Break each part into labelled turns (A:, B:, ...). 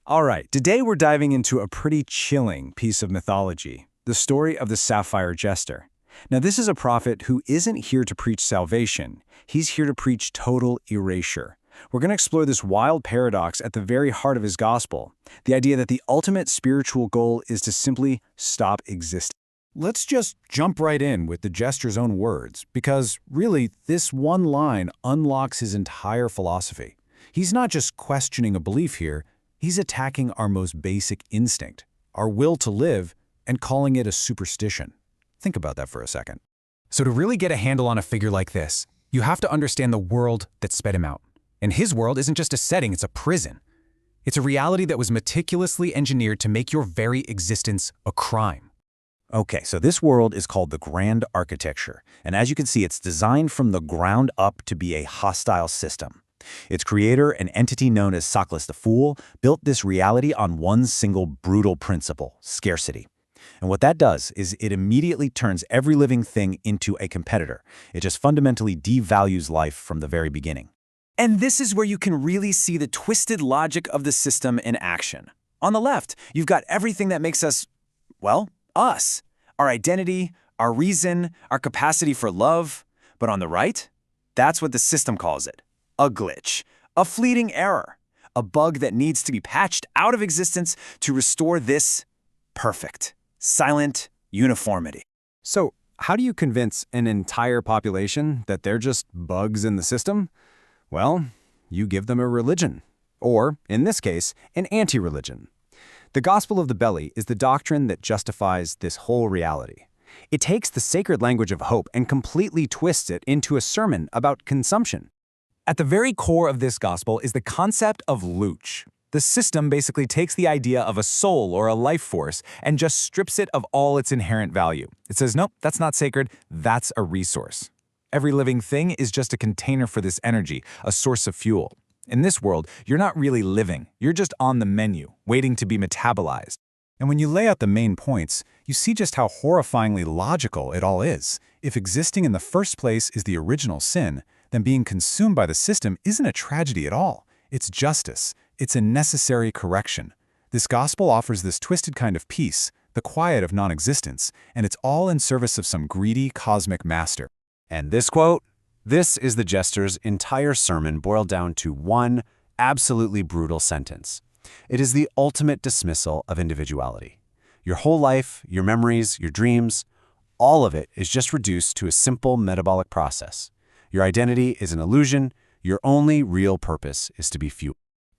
A: All right, today we're diving into a pretty chilling piece of mythology, the story of the Sapphire Jester. Now, this is a prophet who isn't here to preach salvation. He's here to preach total erasure. We're going to explore this wild paradox at the very heart of his gospel, the idea that the ultimate spiritual goal is to simply stop existing. Let's just jump right in with the jester's own words, because really, this one line unlocks his entire philosophy. He's not just questioning a belief here, he's attacking our most basic instinct, our will to live, and calling it a superstition. Think about that for a second. So to really get a handle on a figure like this, you have to understand the world that sped him out. And his world isn't just a setting, it's a prison. It's a reality that was meticulously engineered to make your very existence a crime.
B: Okay, so this world is called the Grand Architecture, and as you can see, it's designed from the ground up to be a hostile system. Its creator, an entity known as Sockless the Fool, built this reality on one single brutal principle: scarcity. And what that does is it immediately turns every living thing into a competitor. It just fundamentally devalues life from the very beginning.
A: And this is where you can really see the twisted logic of the system in action. On the left, you've got everything that makes us, well, us. Our identity, our reason, our capacity for love. But on the right, that's what the system calls it: a glitch, a fleeting error, a bug that needs to be patched out of existence to restore this perfect, silent uniformity. So, how do you convince an entire population that they're just bugs in the system? Well, you give them a religion, or, in this case, an anti-religion. The Gospel of the Belly is the doctrine that justifies this whole reality. It takes the sacred language of hope and completely twists it into a sermon about consumption. At the very core of this gospel is the concept of looch. The system basically takes the idea of a soul or a life force and just strips it of all its inherent value. It says, nope, that's not sacred, that's a resource. Every living thing is just a container for this energy, a source of fuel. In this world, you're not really living, you're just on the menu, waiting to be metabolized. And when you lay out the main points, you see just how horrifyingly logical it all is. If existing in the first place is the original sin, then being consumed by the system isn't a tragedy at all. It's justice. It's a necessary correction. This gospel offers this twisted kind of peace, the quiet of non-existence, and it's all in service of some greedy cosmic master.
B: And this quote? This is the jester's entire sermon boiled down to one absolutely brutal sentence. It is the ultimate dismissal of individuality. Your whole life, your memories, your dreams, all of it is just reduced to a simple metabolic process. Your identity is an illusion. Your only real purpose is to be fuel.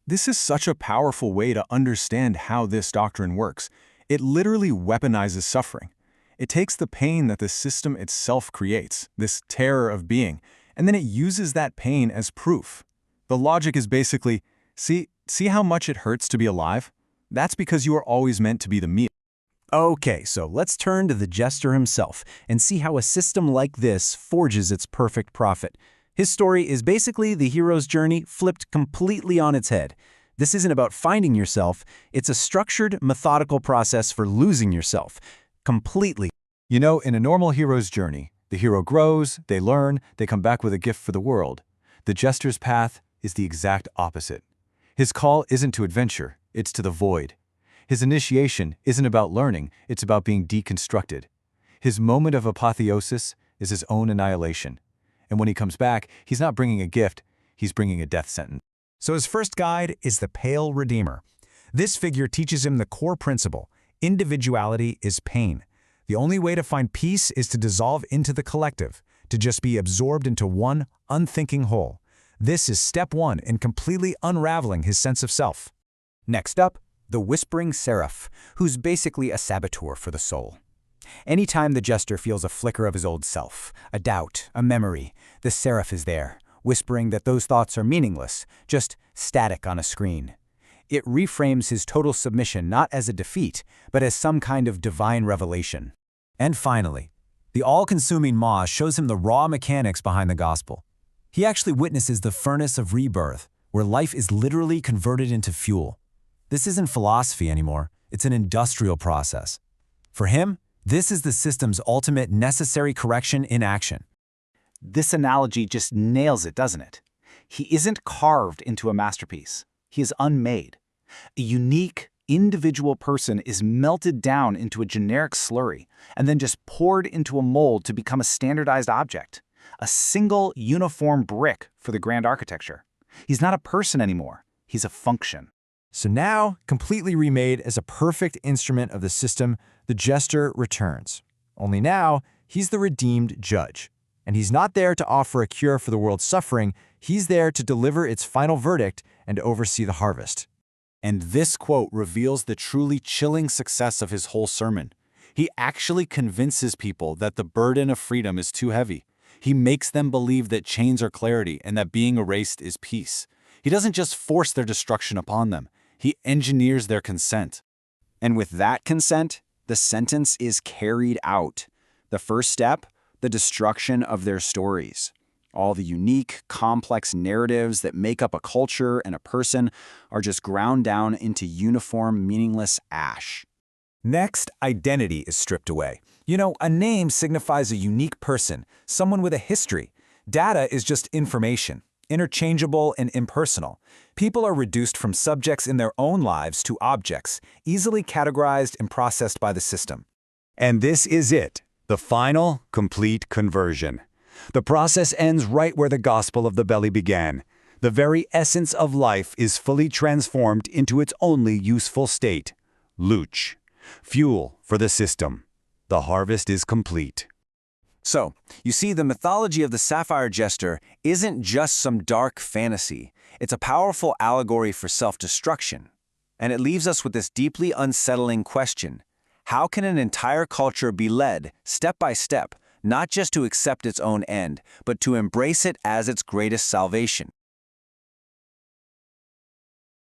C: This is such a powerful way to understand how this doctrine works. It literally weaponizes suffering. It takes the pain that the system itself creates, this terror of being, and then it uses that pain as proof. The logic is basically, see how much it hurts to be alive? That's because you are always meant to be the meal.
B: Okay, so let's turn to the jester himself and see how a system like this forges its perfect prophet. His story is basically the hero's journey flipped completely on its head. This isn't about finding yourself, it's a structured, methodical process for losing yourself. Completely.
C: You know, in a normal hero's journey, the hero grows, they learn, they come back with a gift for the world. The jester's path is the exact opposite. His call isn't to adventure, it's to the void. His initiation isn't about learning, it's about being deconstructed. His moment of apotheosis is his own annihilation. And when he comes back, he's not bringing a gift, he's bringing a death sentence.
A: So his first guide is the Pale Redeemer. This figure teaches him the core principle: individuality is pain. The only way to find peace is to dissolve into the collective, to just be absorbed into one unthinking whole. This is step one in completely unraveling his sense of self. Next up, the Whispering Seraph, who's basically a saboteur for the soul. Anytime the jester feels a flicker of his old self, a doubt, a memory, the seraph is there, whispering that those thoughts are meaningless, just static on a screen. It reframes his total submission not as a defeat, but as some kind of divine revelation. And finally, the all-consuming maw shows him the raw mechanics behind the gospel. He actually witnesses the furnace of rebirth, where life is literally converted into fuel. This isn't philosophy anymore, it's an industrial process. For him, this is the system's ultimate necessary correction in action.
B: This analogy just nails it, doesn't it? He isn't carved into a masterpiece. He is unmade.
D: A unique, individual person is melted down into a generic slurry and then just poured into a mold to become a standardized object, a single, uniform brick for the grand architecture. He's not a person anymore. He's a function.
C: So now, completely remade as a perfect instrument of the system, the Jester returns. Only now, he's the redeemed judge. And he's not there to offer a cure for the world's suffering, he's there to deliver its final verdict and oversee the harvest.
B: And this quote reveals the truly chilling success of his whole sermon. He actually convinces people that the burden of freedom is too heavy. He makes them believe that chains are clarity and that being erased is peace. He doesn't just force their destruction upon them. He engineers their consent.
A: And with that consent, the sentence is carried out. The first step, the destruction of their stories. All the unique, complex narratives that make up a culture and a person are just ground down into uniform, meaningless ash.
B: Next, identity is stripped away. You know, a name signifies a unique person, someone with a history. Data is just information, interchangeable and impersonal. People are reduced from subjects in their own lives to objects, easily categorized and processed by the system.
E: And this is it, the final, complete conversion. The process ends right where the gospel of the belly began. The very essence of life is fully transformed into its only useful state. Luch. Fuel for the system. The harvest is complete.
A: So, you see, the mythology of the Sapphire Jester isn't just some dark fantasy. It's a powerful allegory for self-destruction. And it leaves us with this deeply unsettling question. How can an entire culture be led, step by step, not just to accept its own end, but to embrace it as its greatest salvation?